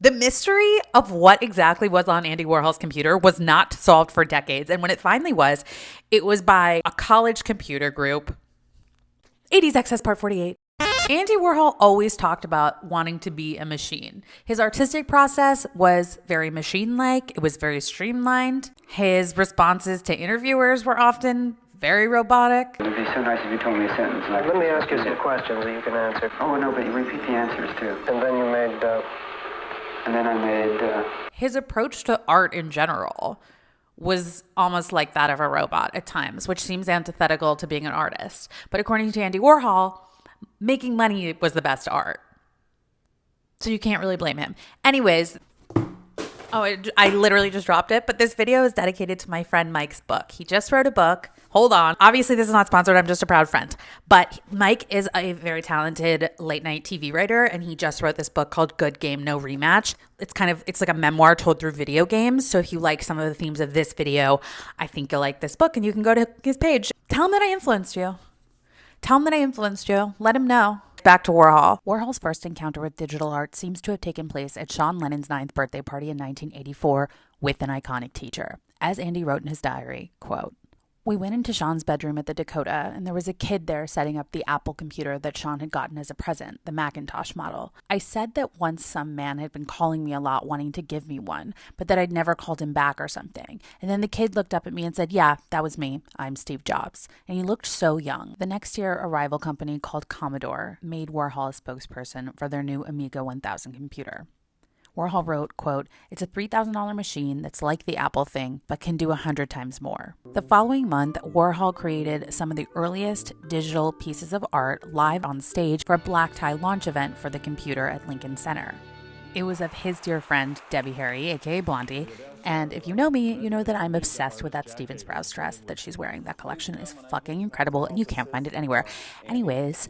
The mystery of what exactly was on Andy Warhol's computer was not solved for decades. And when it finally was, it was by a college computer group. 80s Excess Part 48. Andy Warhol always talked about wanting to be a machine. His artistic process was very machine-like. It was very streamlined. His responses to interviewers were often very robotic. It would be so nice if you told me a sentence. Let me ask you some questions that you can answer. Oh, no, but you repeat the answers, too. And then you made... And then I made... His approach to art in general was almost like that of a robot at times, which seems antithetical to being an artist. But according to Andy Warhol, making money was the best art. So you can't really blame him. Anyways, I literally just dropped it, but this video is dedicated to my friend Mike's book. He just wrote a book. Hold on. Obviously, this is not sponsored. I'm just a proud friend. But Mike is a very talented late night TV writer, and he just wrote this book called Good Game, No Rematch. It's like a memoir told through video games. So if you like some of the themes of this video, I think you'll like this book, and you can go to his page. Tell him that I influenced you. Tell him that I influenced you. Let him know. Back to Warhol. Warhol's first encounter with digital art seems to have taken place at Sean Lennon's 9th birthday party in 1984 with an iconic teacher. As Andy wrote in his diary, quote, "We went into Sean's bedroom at the Dakota, and there was a kid there setting up the Apple computer that Sean had gotten as a present, the Macintosh model. I said that once some man had been calling me a lot wanting to give me one, but that I'd never called him back or something. And then the kid looked up at me and said, 'Yeah, that was me. I'm Steve Jobs.' And he looked so young." The next year, a rival company called Commodore made Warhol a spokesperson for their new Amiga 1000 computer. Warhol wrote, quote, "It's a $3,000 machine that's like the Apple thing, but can do 100 times more." The following month, Warhol created some of the earliest digital pieces of art live on stage for a black tie launch event for the computer at Lincoln Center. It was of his dear friend, Debbie Harry, aka Blondie. And if you know me, you know that I'm obsessed with that Steven Sprouse dress that she's wearing. That collection is fucking incredible, and you can't find it anywhere. Anyways,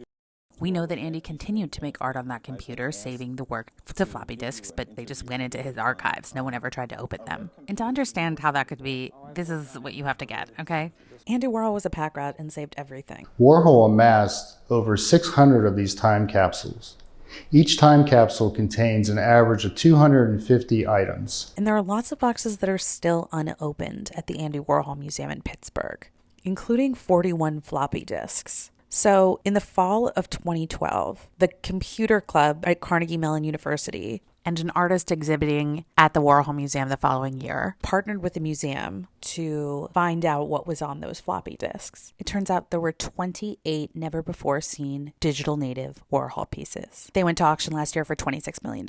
we know that Andy continued to make art on that computer, saving the work to floppy disks, but they just went into his archives. No one ever tried to open them. And to understand how that could be, this is what you have to get, okay? Andy Warhol was a pack rat and saved everything. Warhol amassed over 600 of these time capsules. Each time capsule contains an average of 250 items. And there are lots of boxes that are still unopened at the Andy Warhol Museum in Pittsburgh, including 41 floppy disks. So in the fall of 2012, the Computer Club at Carnegie Mellon University and an artist exhibiting at the Warhol Museum the following year partnered with the museum to find out what was on those floppy disks. It turns out there were 28 never-before-seen digital native Warhol pieces. They went to auction last year for $26 million.